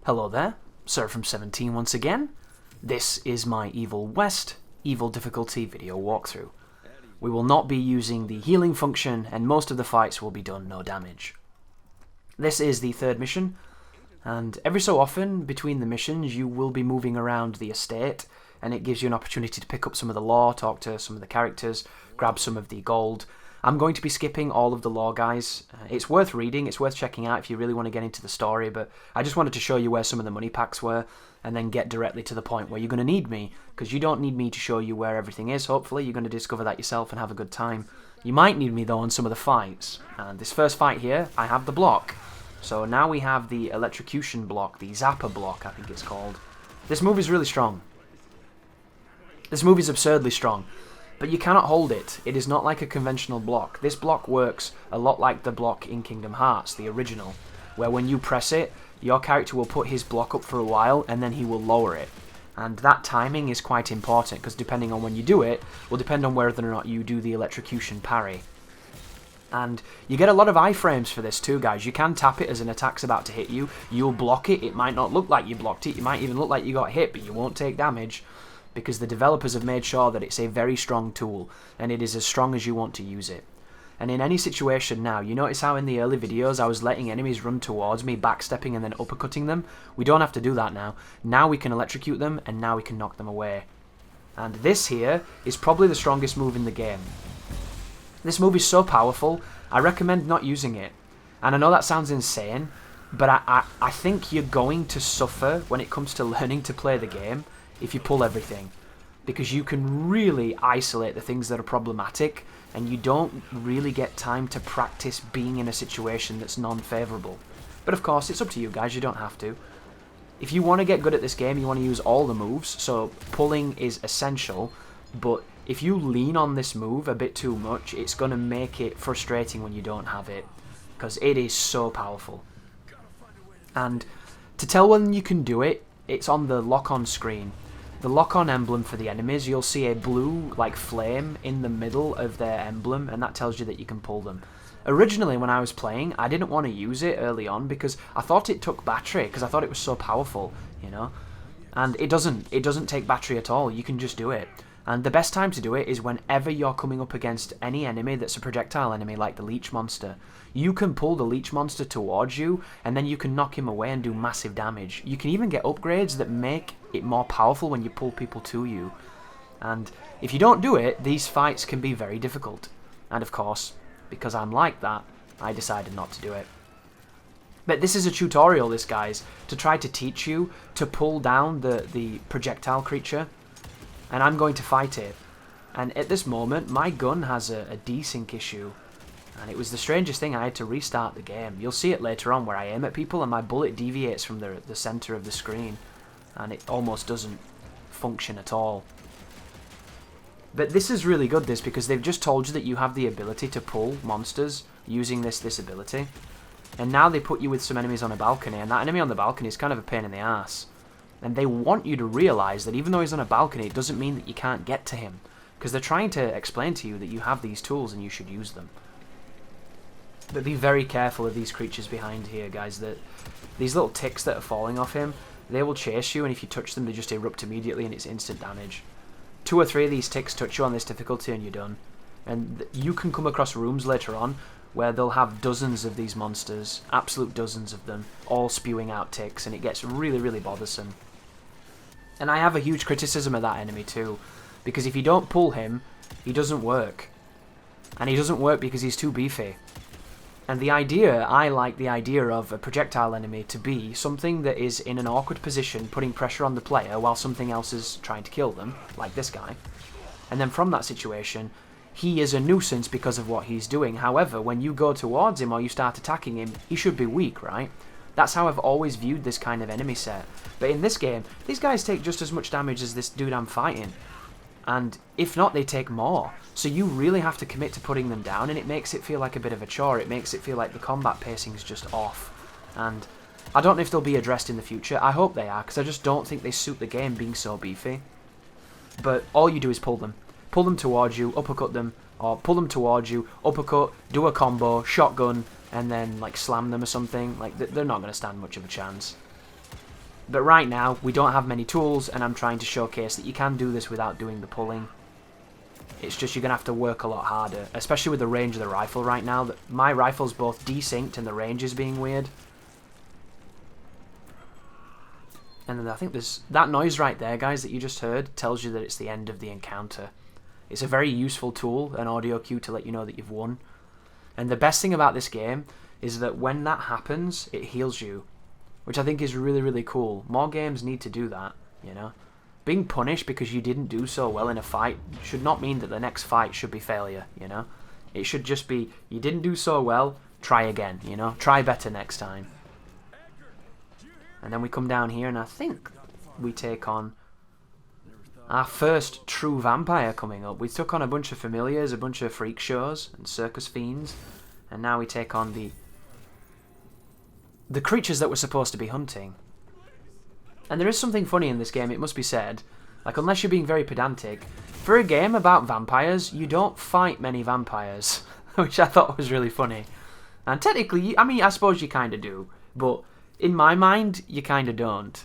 Hello there, Sir from 17 once again. This is my Evilwest Evil difficulty video walkthrough. We will not be using the healing function and most of the fights will be done no damage. This is the third mission, and every so often between the missions you will be moving around the estate, and it gives you an opportunity to pick up some of the lore, talk to some of the characters, grab some of the gold. I'm going to be skipping all of the lore, guys. It's worth reading, it's worth checking out if you really want to get into the story, but I just wanted to show you where some of the money packs were, and then get directly to the point where you're going to need me, because you don't need me to show you where everything is. Hopefully you're going to discover that yourself and have a good time. You might need me though on some of the fights, and this first fight here, I have the block. So now we have the electrocution block, the Zapper block I think it's called. This move is really strong. This move is absurdly strong. But you cannot hold it. It is not like a conventional block. This block works a lot like the block in Kingdom Hearts, the original, where when you press it, your character will put his block up for a while and then he will lower it. And that timing is quite important, because depending on when you do it, will depend on whether or not you do the electrocution parry. And you get a lot of iframes for this too, guys. You can tap it as an attack's about to hit you. You'll block it. It might not look like you blocked it. You might even look like you got hit, but you won't take damage, because the developers have made sure that it's a very strong tool, and it is as strong as you want to use it. And in any situation now, you notice how in the early videos I was letting enemies run towards me, backstepping and then uppercutting them? We don't have to do that now. Now we can electrocute them, and now we can knock them away. And this here is probably the strongest move in the game. This move is so powerful, I recommend not using it. And I know that sounds insane, but I think you're going to suffer when it comes to learning to play the game if you pull everything, because you can really isolate the things that are problematic, and you don't really get time to practice being in a situation that's non-favourable. But of course, it's up to you guys, you don't have to. If you want to get good at this game, you want to use all the moves, so pulling is essential, but if you lean on this move a bit too much, it's going to make it frustrating when you don't have it, because it is so powerful. And to tell when you can do it, it's on the lock-on screen. The lock-on emblem for the enemies, you'll see a blue like flame in the middle of their emblem, and that tells you that you can pull them. Originally when I was playing, I didn't want to use it early on because I thought it took battery, because I thought it was so powerful, you know. And it doesn't take battery at all, you can just do it. And the best time to do it is whenever you're coming up against any enemy that's a projectile enemy, like the leech monster. You can pull the leech monster towards you, and then you can knock him away and do massive damage. You can even get upgrades that make it more powerful when you pull people to you. And if you don't do it, these fights can be very difficult. And of course, because I'm like that, I decided not to do it. But this is a tutorial, this guys, to try to teach you to pull down the projectile creature. And I'm going to fight it. And at this moment, my gun has a desync issue. And it was the strangest thing, I had to restart the game. You'll see it later on where I aim at people and my bullet deviates from the center of the screen. And it almost doesn't function at all. But this is really good, this, because they've just told you that you have the ability to pull monsters using this ability. And now they put you with some enemies on a balcony, and that enemy on the balcony is kind of a pain in the ass. And they want you to realise that even though he's on a balcony, it doesn't mean that you can't get to him. Because they're trying to explain to you that you have these tools and you should use them. But be very careful of these creatures behind here, guys. That these little ticks that are falling off him, they will chase you, and if you touch them, they just erupt immediately and it's instant damage. 2 or 3 of these ticks touch you on this difficulty and you're done. And you can come across rooms later on where they'll have dozens of these monsters, absolute dozens of them, all spewing out ticks, and it gets really, really bothersome. And I have a huge criticism of that enemy too, because if you don't pull him, he doesn't work. And he doesn't work because he's too beefy. And the idea, I like the idea of a projectile enemy to be something that is in an awkward position, putting pressure on the player while something else is trying to kill them, like this guy. And then from that situation, he is a nuisance because of what he's doing. However, when you go towards him or you start attacking him, he should be weak, right? That's how I've always viewed this kind of enemy set. But in this game, these guys take just as much damage as this dude I'm fighting. And if not, they take more. So you really have to commit to putting them down, and it makes it feel like a bit of a chore. It makes it feel like the combat pacing's just off. And I don't know if they'll be addressed in the future. I hope they are, because I just don't think they suit the game being so beefy. But all you do is pull them. Pull them towards you, uppercut them, or pull them towards you, uppercut, do a combo, shotgun, and then like slam them or something. Like they're not going to stand much of a chance. But right now, we don't have many tools, and I'm trying to showcase that you can do this without doing the pulling. It's just you're going to have to work a lot harder, especially with the range of the rifle right now. My rifle's both desynced and the range is being weird. And then I think there's that noise right there, guys, that you just heard tells you that it's the end of the encounter. It's a very useful tool, an audio cue to let you know that you've won. And the best thing about this game is that when that happens, it heals you, which I think is really, really cool. More games need to do that, you know. Being punished because you didn't do so well in a fight should not mean that the next fight should be failure, you know. It should just be, you didn't do so well, try again, you know. Try better next time. And then we come down here and I think we take on our first true vampire coming up. We took on a bunch of familiars, a bunch of freak shows and circus fiends. And now we take on the creatures that we're supposed to be hunting. And there is something funny in this game, it must be said. Like, unless you're being very pedantic, for a game about vampires, you don't fight many vampires. Which I thought was really funny. And technically, I mean, I suppose you kind of do. But in my mind, you kind of don't.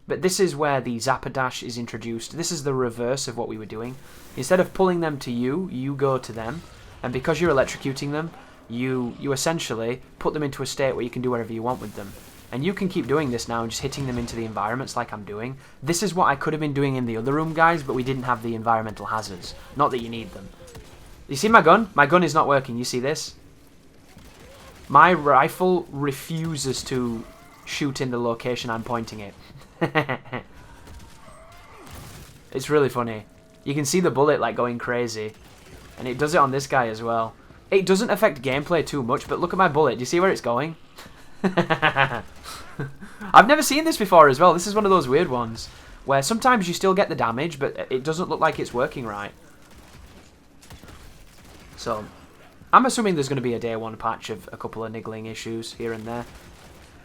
But this is where the Zapper dash is introduced. This is the reverse of what we were doing. Instead of pulling them to you, you go to them. And because you're electrocuting them, you essentially put them into a state where you can do whatever you want with them. And you can keep doing this now and just hitting them into the environments like I'm doing. This is what I could have been doing in the other room, guys, but we didn't have the environmental hazards. Not that you need them. You see my gun? My gun is not working. You see this? My rifle refuses to shoot in the location I'm pointing it. It's really funny. You can see the bullet like going crazy. And it does it on this guy as well. It doesn't affect gameplay too much, but look at my bullet. Do you see where it's going? I've never seen this before as well. This is one of those weird ones where sometimes you still get the damage, but it doesn't look like it's working right. So I'm assuming there's going to be a day one patch of a couple of niggling issues here and there.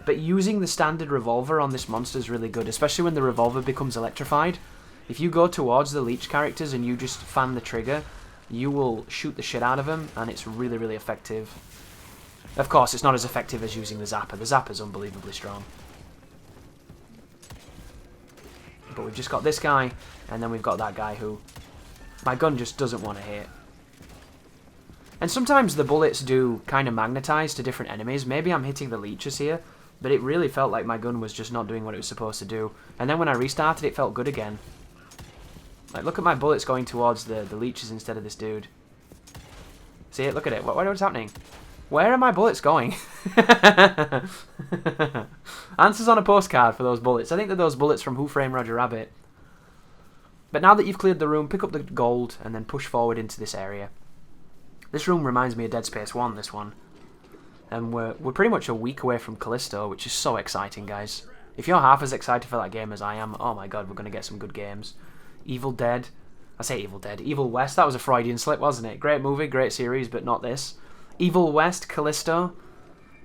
But using the standard revolver on this monster is really good, especially when the revolver becomes electrified. If you go towards the leech characters and you just fan the trigger, you will shoot the shit out of them, and it's really, really effective. Of course, it's not as effective as using the Zapper. The Zapper's unbelievably strong. But we've just got this guy, and then we've got that guy who my gun just doesn't want to hit. And sometimes the bullets do kind of magnetize to different enemies. Maybe I'm hitting the leeches here, but it really felt like my gun was just not doing what it was supposed to do. And then when I restarted, it felt good again. Like, look at my bullets going towards the leeches instead of this dude. See it? Look at it. What's happening? Where are my bullets going? Answers on a postcard for those bullets. I think they're those bullets from Who Framed Roger Rabbit. But now that you've cleared the room, pick up the gold and then push forward into this area. This room reminds me of Dead Space 1, this one. And we're pretty much a week away from Callisto, which is so exciting, guys. If you're half as excited for that game as I am, oh my god, we're going to get some good games. Evil Dead. I say Evil Dead. Evilwest. That was a Freudian slip, wasn't it? Great movie, great series, but not this. Evilwest, Callisto.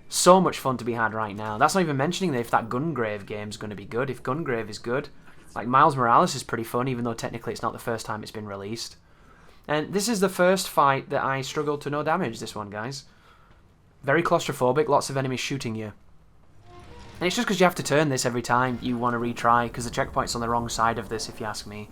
So much fun to be had right now. That's not even mentioning that if that Gungrave game's going to be good. If Gungrave is good. Like, Miles Morales is pretty fun, even though technically it's not the first time it's been released. And this is the first fight that I struggled to no damage, this one, guys. Very claustrophobic, lots of enemies shooting you. And it's just because you have to turn this every time you want to retry, because the checkpoint's on the wrong side of this, if you ask me.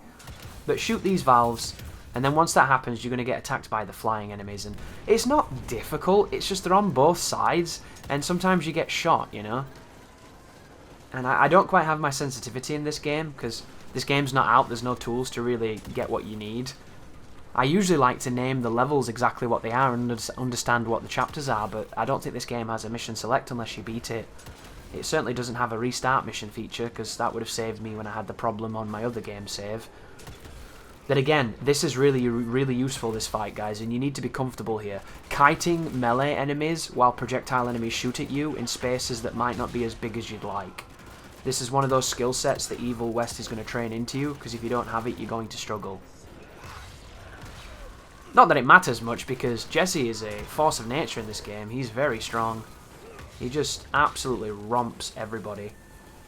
But shoot these valves, and then once that happens, you're going to get attacked by the flying enemies. And it's not difficult, it's just they're on both sides, and sometimes you get shot, you know? And I don't quite have my sensitivity in this game, because this game's not out, there's no tools to really get what you need. I usually like to name the levels exactly what they are and understand what the chapters are, but I don't think this game has a mission select unless you beat it. It certainly doesn't have a restart mission feature, because that would have saved me when I had the problem on my other game save. But again, this is really, really useful, this fight, guys, and you need to be comfortable here. Kiting melee enemies while projectile enemies shoot at you in spaces that might not be as big as you'd like. This is one of those skill sets that Evilwest is going to train into you, because if you don't have it, you're going to struggle. Not that it matters much, because Jesse is a force of nature in this game. He's very strong. He just absolutely romps everybody.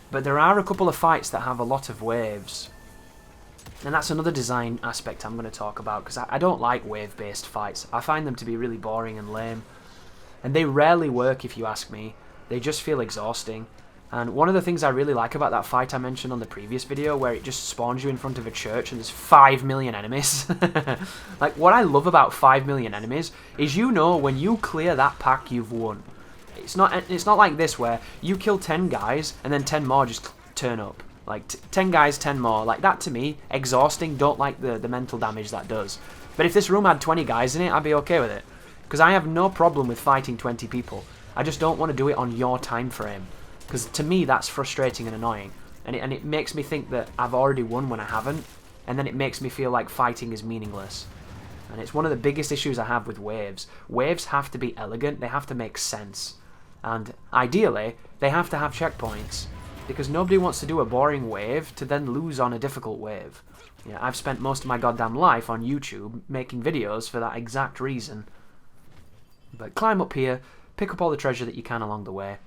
But there are a couple of fights that have a lot of waves. And that's another design aspect I'm going to talk about, because I don't like wave-based fights. I find them to be really boring and lame. And they rarely work, if you ask me. They just feel exhausting. And one of the things I really like about that fight I mentioned on the previous video, where it just spawns you in front of a church and there's 5 million enemies. Like, what I love about 5 million enemies is, you know, when you clear that pack, you've won. It's not like this where you kill 10 guys and then 10 more just turn up. Like, 10 guys, 10 more. Like, that to me, exhausting. Don't like the mental damage that does. But if this room had 20 guys in it, I'd be okay with it. Because I have no problem with fighting 20 people. I just don't want to do it on your time frame. Because to me, that's frustrating and annoying. And it makes me think that I've already won when I haven't. And then it makes me feel like fighting is meaningless. And it's one of the biggest issues I have with waves. Waves have to be elegant. They have to make sense. And ideally, they have to have checkpoints. Because nobody wants to do a boring wave to then lose on a difficult wave. Yeah, I've spent most of my goddamn life on YouTube making videos for that exact reason. But climb up here, pick up all the treasure that you can along the way.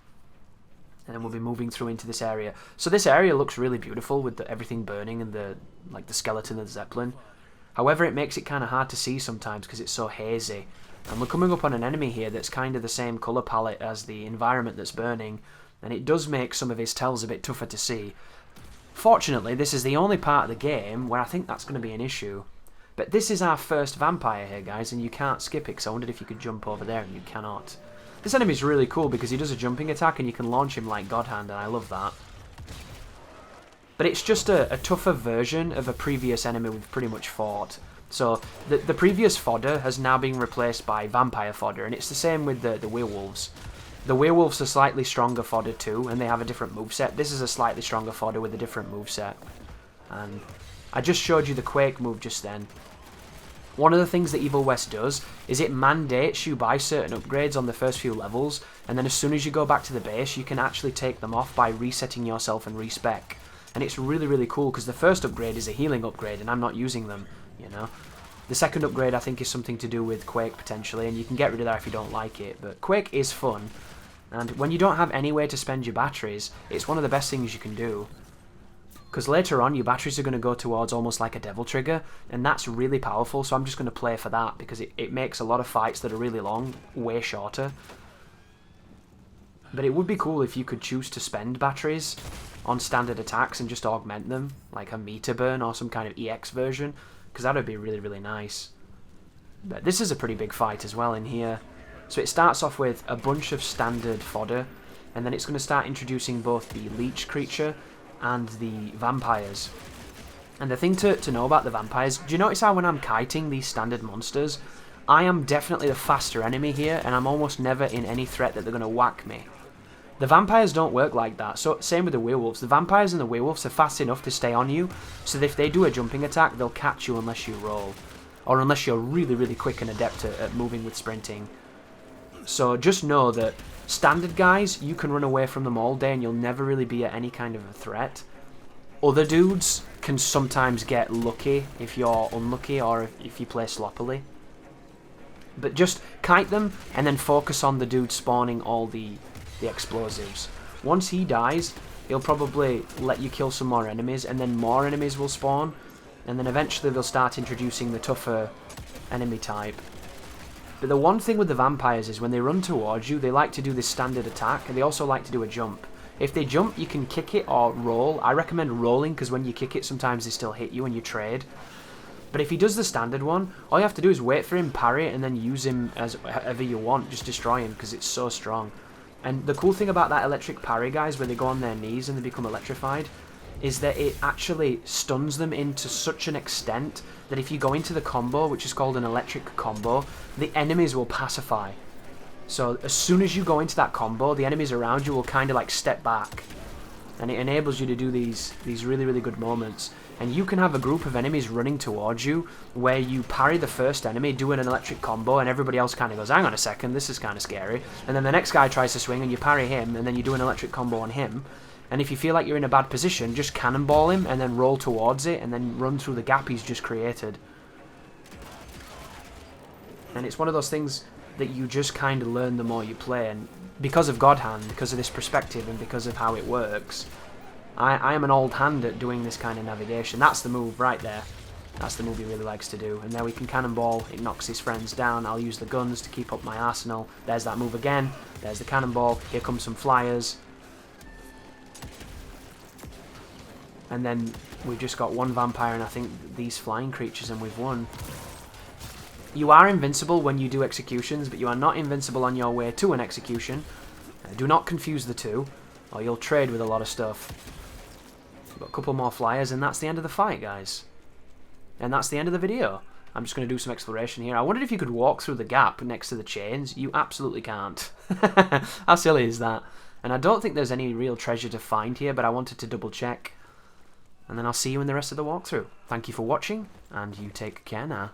And then we'll be moving through into this area. So this area looks really beautiful with everything burning and the skeleton of the Zeppelin. However, it makes it kind of hard to see sometimes because it's so hazy. And we're coming up on an enemy here that's kind of the same colour palette as the environment that's burning. And it does make some of his tells a bit tougher to see. Fortunately, this is the only part of the game where I think that's going to be an issue. But this is our first vampire here, guys, and you can't skip it, because I wondered if you could jump over there, and you cannot. This enemy's really cool because he does a jumping attack and you can launch him like God Hand, and I love that. But it's just a tougher version of a previous enemy we've pretty much fought. So the previous fodder has now been replaced by vampire fodder, and it's the same with the werewolves. The werewolves are slightly stronger fodder too, and they have a different moveset. This is a slightly stronger fodder with a different moveset. And I just showed you the Quake move just then. One of the things that Evilwest does is it mandates you buy certain upgrades on the first few levels, and then as soon as you go back to the base, you can actually take them off by resetting yourself and respec. And it's really, really cool because the first upgrade is a healing upgrade, and I'm not using them, you know. The second upgrade I think is something to do with Quake potentially, and you can get rid of that if you don't like it. But Quake is fun, and when you don't have any way to spend your batteries, it's one of the best things you can do. Because later on, your batteries are going to go towards almost like a devil trigger, and that's really powerful, so I'm just going to play for that, because it makes a lot of fights that are really long way shorter. But it would be cool if you could choose to spend batteries on standard attacks and just augment them, like a meter burn or some kind of EX version, because that would be really, really nice. But this is a pretty big fight as well in here. So it starts off with a bunch of standard fodder, and then it's going to start introducing both the leech creature and the vampires. And the thing to know about the vampires, do you notice how when I'm kiting these standard monsters, I am definitely the faster enemy here, and I'm almost never in any threat that they're going to whack me. The vampires don't work like that, so same with the werewolves. The vampires and the werewolves are fast enough to stay on you, so that if they do a jumping attack, they'll catch you unless you roll. Or unless you're really, really quick and adept at moving with sprinting. So just know that standard guys, you can run away from them all day and you'll never really be at any kind of a threat. Other dudes can sometimes get lucky if you're unlucky or if you play sloppily. But just kite them and then focus on the dude spawning all the explosives. Once he dies, he'll probably let you kill some more enemies, and then more enemies will spawn, and then eventually they'll start introducing the tougher enemy type. But the one thing with the vampires is when they run towards you, they like to do this standard attack, and they also like to do a jump. If they jump, you can kick it or roll. I recommend rolling, because when you kick it, sometimes they still hit you and you trade. But if he does the standard one, all you have to do is wait for him, parry it, and then use him as however you want. Just destroy him, because it's so strong. And the cool thing about that electric parry, guys, where they go on their knees and they become electrified, is that it actually stuns them into such an extent that if you go into the combo, which is called an electric combo, the enemies will pacify. So as soon as you go into that combo, the enemies around you will kind of like step back. And it enables you to do these really, really good moments. And you can have a group of enemies running towards you where you parry the first enemy, doing an electric combo, and everybody else kind of goes, hang on a second, this is kind of scary. And then the next guy tries to swing and you parry him, and then you do an electric combo on him. And if you feel like you're in a bad position, just cannonball him and then roll towards it and then run through the gap he's just created. And it's one of those things that you just kind of learn the more you play. And because of God Hand, because of this perspective and because of how it works, I am an old hand at doing this kind of navigation. That's the move right there. That's the move he really likes to do. And there we can cannonball. It knocks his friends down. I'll use the guns to keep up my arsenal. There's that move again. There's the cannonball. Here comes some flyers. And then we've just got one vampire and I think these flying creatures, and we've won. You are invincible when you do executions, but you are not invincible on your way to an execution. Do not confuse the two, or you'll trade with a lot of stuff. We've got a couple more flyers, and that's the end of the fight, guys. And that's the end of the video. I'm just going to do some exploration here. I wondered if you could walk through the gap next to the chains. You absolutely can't. How silly is that? And I don't think there's any real treasure to find here, but I wanted to double check. And then I'll see you in the rest of the walkthrough. Thank you for watching, and you take care now.